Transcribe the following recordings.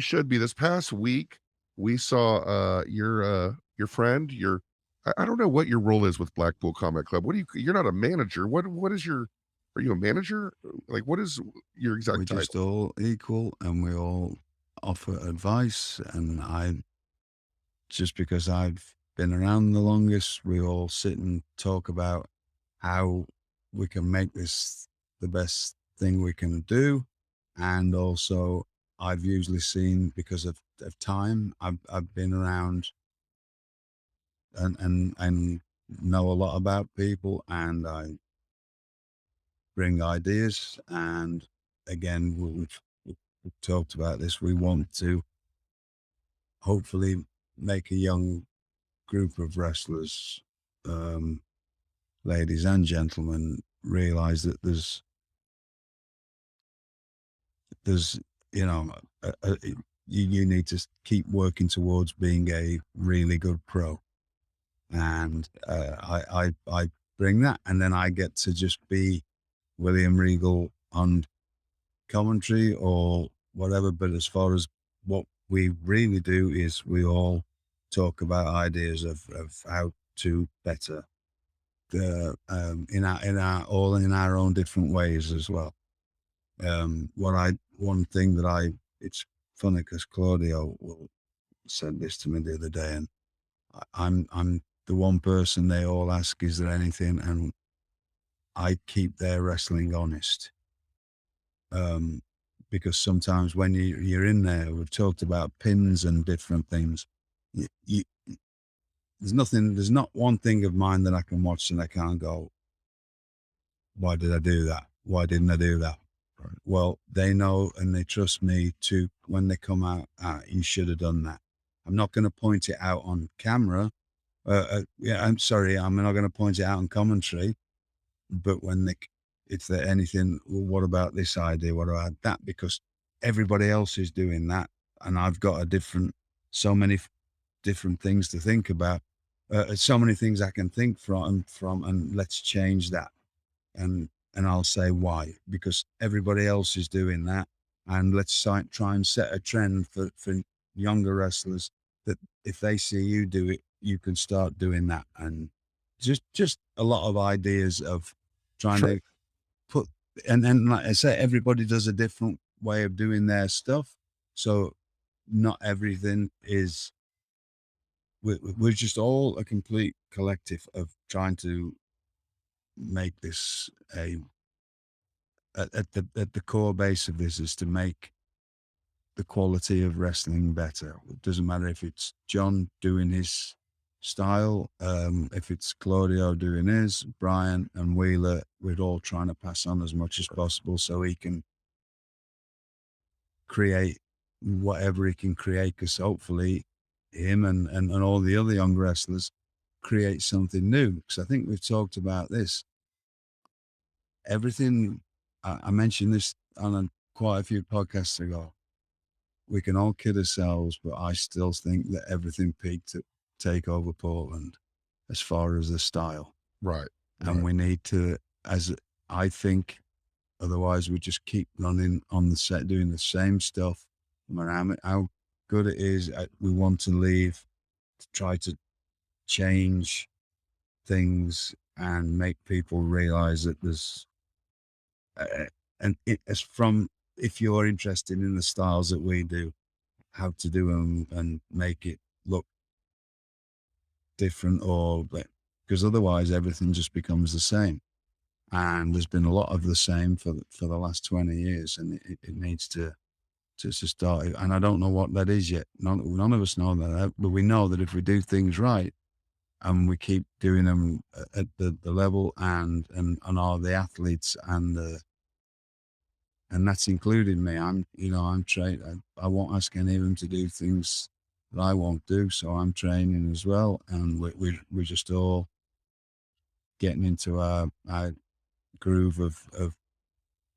should be. This past week, we saw, your friend, I don't know what your role is with Blackpool Comic Club. What do you're not a manager. What is your are you a manager? Like, what is your We're exact just title? all equal and we all offer advice. And just because I've been around the longest, we all sit and talk about how we can make this the best thing we can do. And also, I've usually seen, because of time, I've been around and know a lot about people, and I bring ideas. And again, we've talked about this. We want to hopefully make a young group of wrestlers, um, ladies and gentlemen, realize that there's you know you need to keep working towards being a really good pro. And I bring that, and then I get to just be William Regal on commentary or whatever. But as far as what we really do is we all talk about ideas of how to better in our all in our own different ways as well. One thing that it's funny because Claudio said this to me the other day, and I'm the one person they all ask, is there anything? And I keep their wrestling honest. Um, because sometimes when you're in there, we've talked about pins and different things. You, there's not one thing of mine that I can watch and I can't go, why did I do that? Why didn't I do that? Right. Well, they know and they trust me to, when they come out, you should have done that. I'm not going to point it out on camera. Yeah, I'm sorry, I'm not going to point it out on commentary. But when if there anything, well, what about this idea? What about that? Because everybody else is doing that, and I've got so many different things to think about, so many things I can think from, and let's change that. And I'll say why, because everybody else is doing that, and let's try and set a trend for younger wrestlers that if they see you do it, you can start doing that. And just a lot of ideas of trying Sure. to put, and like I say, everybody does a different way of doing their stuff, so not everything is. We're just all a complete collective of trying to make this a at the core base of this is to make the quality of wrestling better. It doesn't matter if it's John doing his style, if it's Claudio doing his, Brian and Wheeler, we're all trying to pass on as much as possible so he can create whatever he can create, because hopefully him and all the other young wrestlers create something new. Because I think we've talked about this. Everything, I mentioned this on quite a few podcasts ago. We can all kid ourselves, but I still think that everything peaked at Takeover Portland as far as the style. Right. And Right. we need to, as I think, otherwise we just keep running on the set, doing the same stuff. No matter how good it is, we want to leave to try to change things and make people realize that there's, uh, and it, as from, if you're interested in the styles that we do, how to do them and make it look different, or because otherwise everything just becomes the same. And there's been a lot of the same for the last 20 years, and it needs to start. And I don't know what that is yet. None of us know that, but we know that if we do things right and we keep doing them at the level and all the athletes and that's including me. I'm trained. I won't ask any of them to do things that I won't do. So I'm training as well. And we're just all getting into our groove of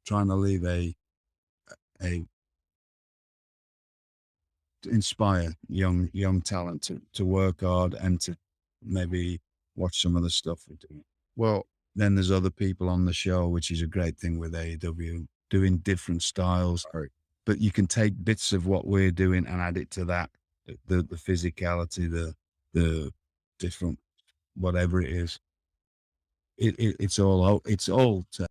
trying to leave a to inspire young talent to work hard and to maybe watch some of the stuff we're doing. Well, Then there's other people on the show, which is a great thing with AEW, doing different styles. all right. but you can take bits of what we're doing and add it to that. The physicality, the different whatever it is. It's all to